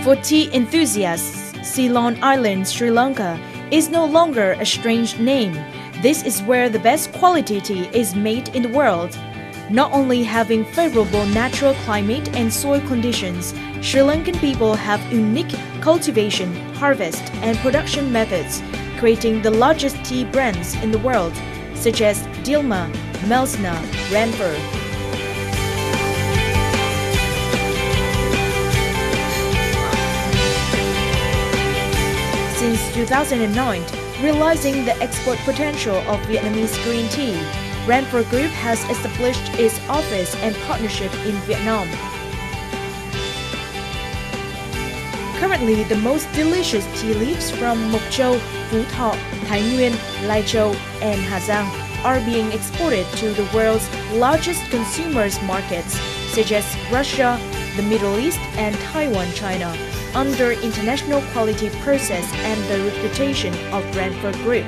For tea enthusiasts, Ceylon Island, Sri Lanka is no longer a strange name. This is where the best quality tea is made in the world. Not only having favorable natural climate and soil conditions, Sri Lankan people have unique cultivation, harvest, and production methods, creating the largest tea brands in the world, such as Dilmah, Melsna, Ranfur. Since 2009, realizing the export potential of Vietnamese green tea, Ranfur Group has established its office and partnership in Vietnam. Currently, the most delicious tea leaves from Mộc Châu, Phú Thọ, Thái Nguyên, Lai Châu, and Hà Giang are being exported to the world's largest consumers markets, such as Russia, the Middle East, and Taiwan, China, under international quality process and the reputation of Ranfur Group.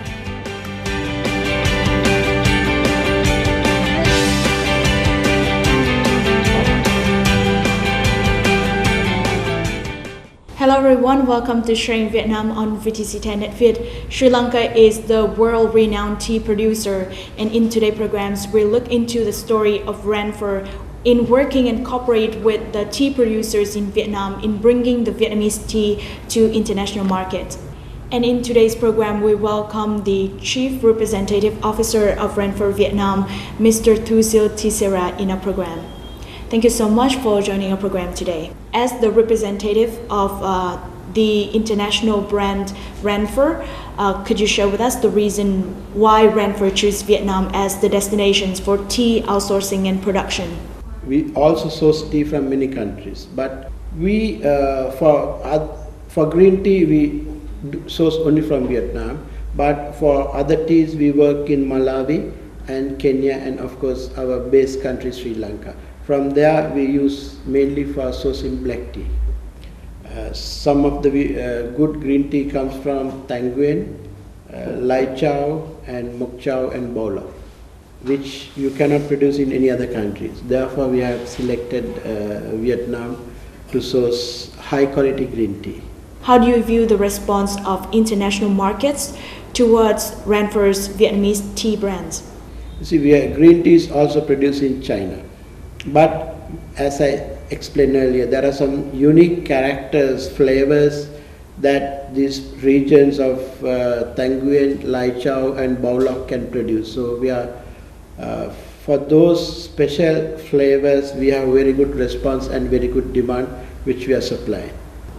Hello everyone, welcome to Sharing Vietnam on VTC10 Net Viet. Sri Lanka is the world-renowned tea producer, and in today's programs we look into the story of Ranfur in working and cooperate with the tea producers in Vietnam in bringing the Vietnamese tea to international markets. And in today's program, we welcome the Chief Representative Officer of Ranfur Vietnam, Mr. Thu Siêu Tissera, in our program. Thank you so much for joining our program today. As the representative of the international brand Ranfur, could you share with us the reason why Ranfur chose Vietnam as the destinations for tea outsourcing and production? We also source tea from many countries, but we for green tea we source only from Vietnam. But for other teas we work in Malawi and Kenya, and of course our base country Sri Lanka. From there we use mainly for sourcing black tea. Some of the good green tea comes from Thanh Nguyen, Lai Châu, and Mộc Châu and Bo Loc, which you cannot produce in any other countries. Therefore, we have selected Vietnam to source high quality green tea. How do you view the response of international markets towards Ranfur's Vietnamese tea brands? You see, green tea is also produced in China. But as I explained earlier, there are some unique characters, flavors that these regions of Thanh Nguyen, Lai Châu and Bo Loc can produce. So we are for those special flavors, we have very good response and very good demand, which we are supplying.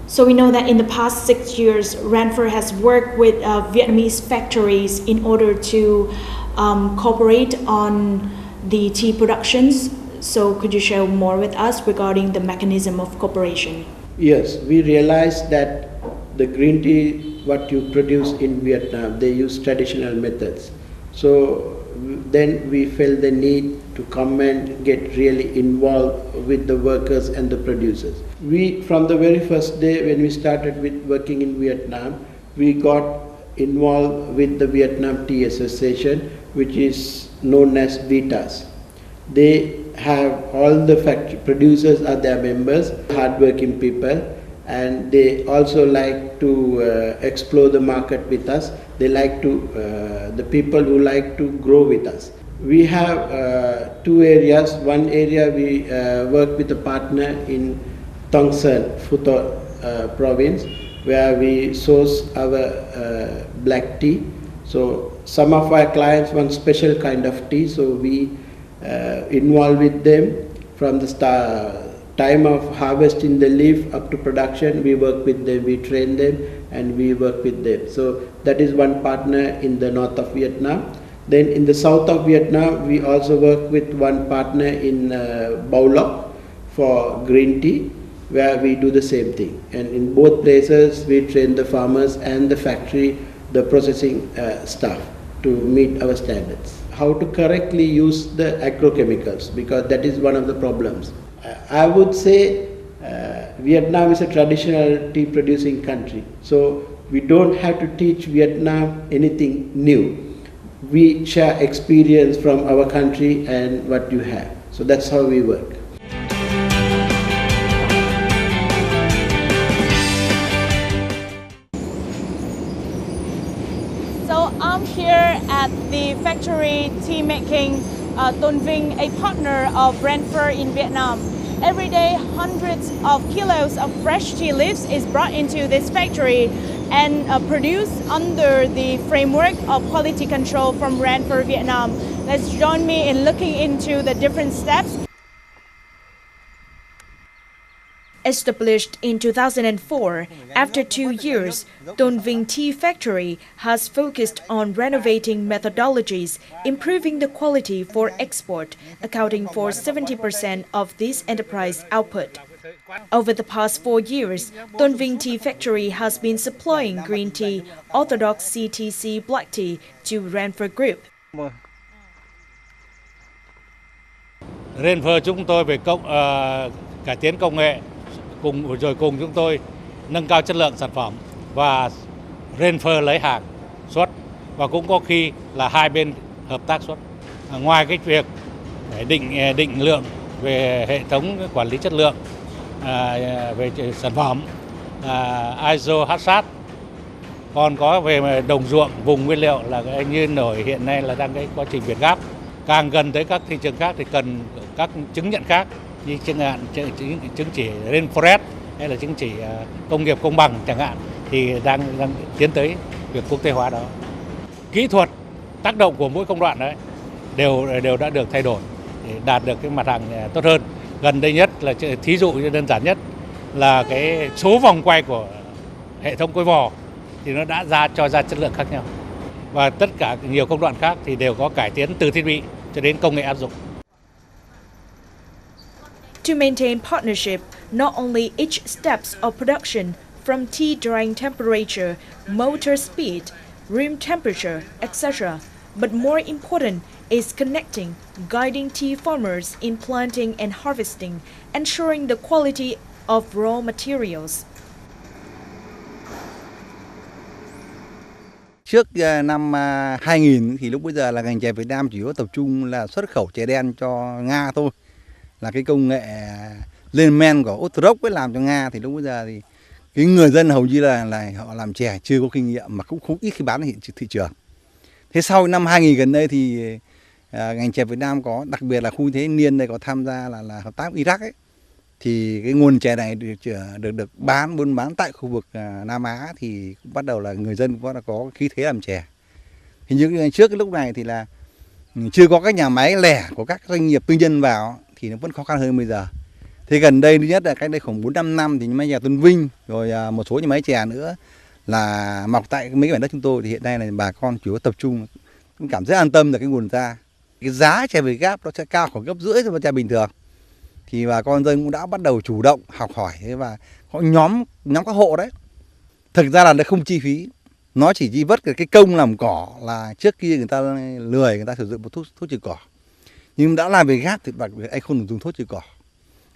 So we know that in the past 6 years, Ranfur has worked with Vietnamese factories in order to cooperate on the tea productions. So could you share more with us regarding the mechanism of cooperation? Yes, we realized that the green tea, what you produce in Vietnam, they use traditional methods. So then we felt the need to come and get really involved with the workers and the producers. We, from the very first day when we started with working in Vietnam, we got involved with the Vietnam Tea Association, which is known as VITAS. They have all the factory producers are their members, hardworking people, and they also like to explore the market with us. They like to, the people who like to grow with us. We have two areas. One area we work with a partner in Tong Son, Phu Thọ province, where we source our black tea. So some of our clients want special kind of tea, so we involve with them from the time of harvesting the leaf up to production. We work with them, we train them, and we work with them. So that is one partner in the north of Vietnam. Then in the south of Vietnam, we also work with one partner in Bo Loc for green tea, where we do the same thing. And in both places, we train the farmers and the factory, the processing staff to meet our standards. How to correctly use the agrochemicals, because that is one of the problems. I would say Vietnam is a traditional tea producing country, so we don't have to teach Vietnam anything new. We share experience from our country and what you have. So that's how we work. the factory tea making Tôn Vinh, a partner of Vngncb in Vietnam. Every day, hundreds of kilos of fresh tea leaves is brought into this factory and produced under the framework of quality control from Vngncb Vietnam. Let's join me in looking into the different steps. Established in 2004, after 2 years, Tôn Vinh Tea Factory has focused on renovating methodologies, improving the quality for export, accounting for 70% of this enterprise output. Over the past 4 years, Tôn Vinh Tea Factory has been supplying green tea, orthodox CTC black tea to Vngncb Group. Vngncb chúng tôi về cải tiến công nghệ cùng chúng tôi nâng cao chất lượng sản phẩm và Vngncb lấy hàng xuất và cũng có khi là hai bên hợp tác xuất. Ngoài cái việc để định lượng về hệ thống quản lý chất lượng về sản phẩm ISO HACCP, còn có về đồng ruộng vùng nguyên liệu là như nổi hiện nay là đang cái quá trình Việt Gáp. Càng gần tới các thị trường khác thì cần các chứng nhận khác như chứng chỉ Rainforest hay là chứng chỉ công nghiệp công bằng chẳng hạn, thì đang tiến tới việc quốc tế hóa đó. Kỹ thuật tác động của mỗi công đoạn đấy đều đã được thay đổi để đạt được cái mặt hàng tốt hơn. Gần đây nhất là thí dụ như đơn giản nhất là cái số vòng quay của hệ thống cối vò thì nó đã cho ra chất lượng khác nhau. Và tất cả nhiều công đoạn khác thì đều có cải tiến từ thiết bị cho đến công nghệ áp dụng. To maintain partnership, not only each steps of production from tea drying temperature, motor speed, room temperature, etc., but more important is connecting, guiding tea farmers in planting and harvesting, ensuring the quality of raw materials. Trước năm 2000 thì lúc bây giờ là ngành chè Việt Nam chỉ có tập trung là xuất khẩu chè đen cho Nga thôi. Là cái công nghệ lên men của Orthodox mới làm cho Nga, thì lúc bây giờ thì cái người dân hầu như là họ làm chè chưa có kinh nghiệm mà cũng không ít khi bán thị trường. Thế sau năm 2000 gần đây thì ngành chè Việt Nam có, đặc biệt là khu thế Niên đây có tham gia là hợp tác với Iraq ấy, thì cái nguồn chè này được buôn bán tại khu vực Nam Á, thì cũng bắt đầu là người dân cũng đã có khí thế làm chè. Thì như trước cái lúc này thì là chưa có các nhà máy lẻ của các doanh nghiệp tư nhân vào thì nó vẫn khó khăn hơn bây giờ. Thế gần đây thứ nhất là cách đây khoảng 4-5 năm thì nhà máy chè Tôn Vinh rồi một số nhà máy chè nữa là mọc tại mấy cái mảnh đất chúng tôi, thì hiện nay là bà con chủ yếu tập trung, cũng cảm giác an tâm là cái nguồn ra. Cái giá chè Việt Gáp nó sẽ cao khoảng gấp rưỡi so với chè bình thường. Thì bà con dân cũng đã bắt đầu chủ động học hỏi và họ nhóm các hộ đấy. Thực ra là nó không chi phí, nó chỉ vất cái công làm cỏ, là trước kia người ta lười người ta sử dụng một thuốc trừ cỏ. Nhưng đã làm Việt Gáp thì anh không được dùng thuốc trừ cỏ,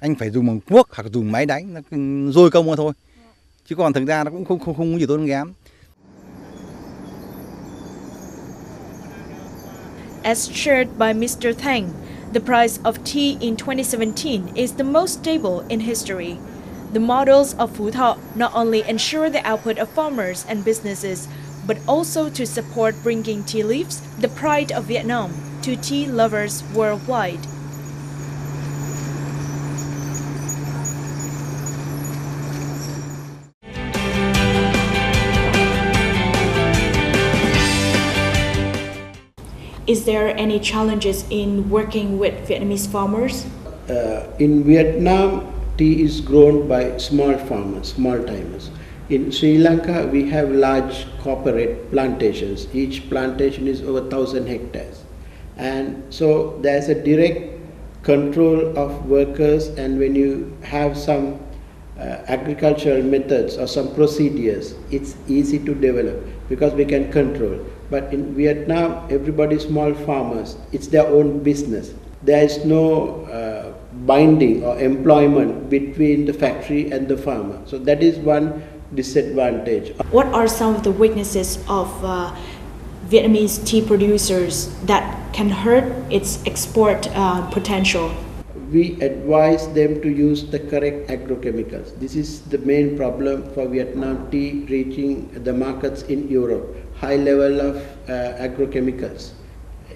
anh phải dùng bằng cuốc hoặc dùng máy đánh, nó dôi công ra thôi, chứ còn thực ra nó cũng không có gì tốn kém. As shared by Mr. Thang, the price of tea in 2017 is the most stable in history. The models of Phú Thọ not only ensure the output of farmers and businesses, but also to support bringing tea leaves, the pride of Vietnam, to tea lovers worldwide. Is there any challenges in working with Vietnamese farmers? In Vietnam, tea is grown by small farmers, small timers. In Sri Lanka, we have large corporate plantations. Each plantation is over 1,000 hectares. And so there's a direct control of workers, and when you have some agricultural methods or some procedures, it's easy to develop because we can control. But in Vietnam, everybody is small farmers. It's their own business. There is no binding or employment between the factory and the farmer. So that is one disadvantage. What are some of the weaknesses of Vietnamese tea producers that can hurt its export potential? We advise them to use the correct agrochemicals. This is the main problem for Vietnam tea reaching the markets in Europe. High level of agrochemicals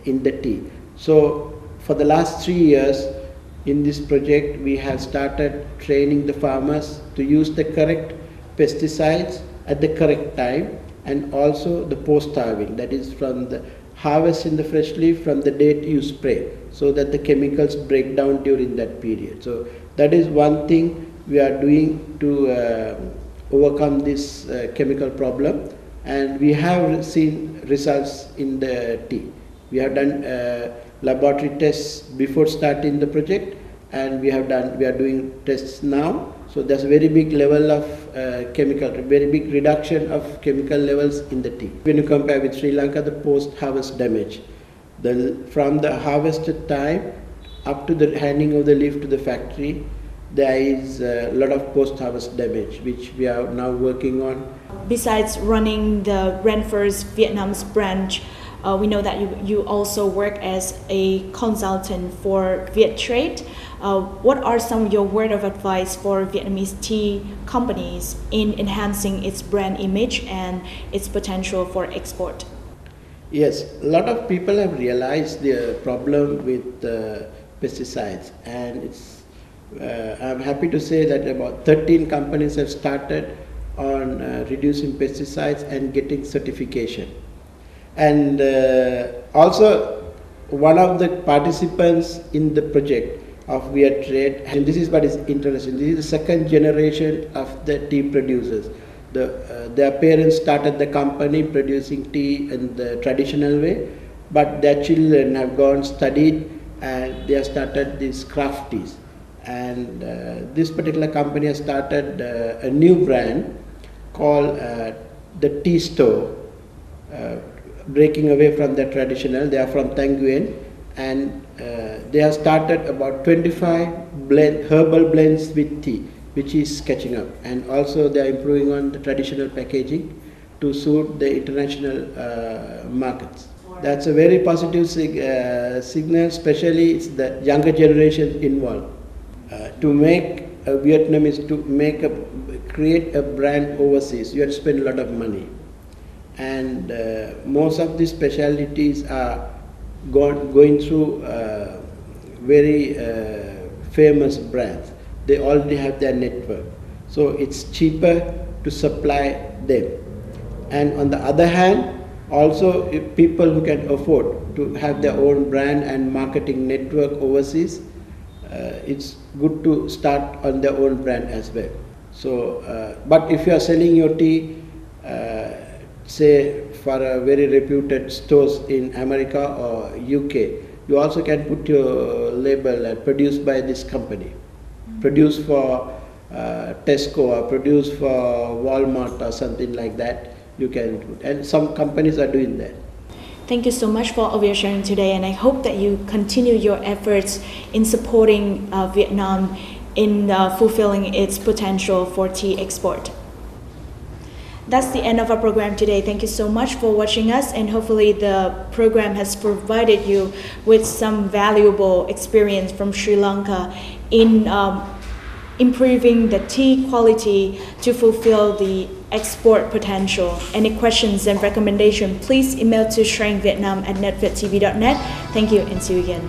in the tea. So for the last 3 years in this project, we have started training the farmers to use the correct pesticides at the correct time, and also the post-harvesting, that is from the harvest in the fresh leaf from the date you spray, so that the chemicals break down during that period. So that is one thing we are doing to overcome this chemical problem, and we have seen results in the tea. We have done laboratory tests before starting the project, and we are doing tests now. So there's a very big level of very big reduction of chemical levels in the tea. When you compare with Sri Lanka, the post-harvest damage, from the harvested time up to the handing of the leaf to the factory, there is a lot of post-harvest damage, which we are now working on. Besides running the Renfer's Vietnam's branch, we know that you also work as a consultant for Viettrade. What are some of your word of advice for Vietnamese tea companies in enhancing its brand image and its potential for export? Yes, a lot of people have realized the problem with pesticides, and I'm happy to say that about 13 companies have started on reducing pesticides and getting certification. And also one of the participants in the project of Viettrade, and this is what is interesting, this is the second generation of the tea producers. Their parents started the company producing tea in the traditional way, but their children have gone studied and they have started these craft teas. And this particular company has started a new brand called the Tea Store, breaking away from the traditional. They are from Thanh Nguyen, and they have started about 25 herbal blends with tea, which is catching up. And also they are improving on the traditional packaging to suit the international markets. That's a very positive signal, especially it's the younger generation involved. To make Vietnamese, create a brand overseas, you have to spend a lot of money. And most of these specialties are going through very famous brands. They already have their network, so it's cheaper to supply them. And on the other hand, also if people who can afford to have their own brand and marketing network overseas, it's good to start on their own brand as well. So, but if you are selling your tea, say for a very reputed stores in America or UK, you also can put your label produced by this company, produced for Tesco or produced for Walmart or something like that. You can put, and some companies are doing that. Thank you so much for all of your sharing today, and I hope that you continue your efforts in supporting Vietnam in fulfilling its potential for tea export. That's the end of our program today. Thank you so much for watching us, and hopefully the program has provided you with some valuable experience from Sri Lanka in improving the tea quality to fulfill the export potential. Any questions and recommendations, please email to shrinkvietnam@netviettv.net. Thank you and see you again.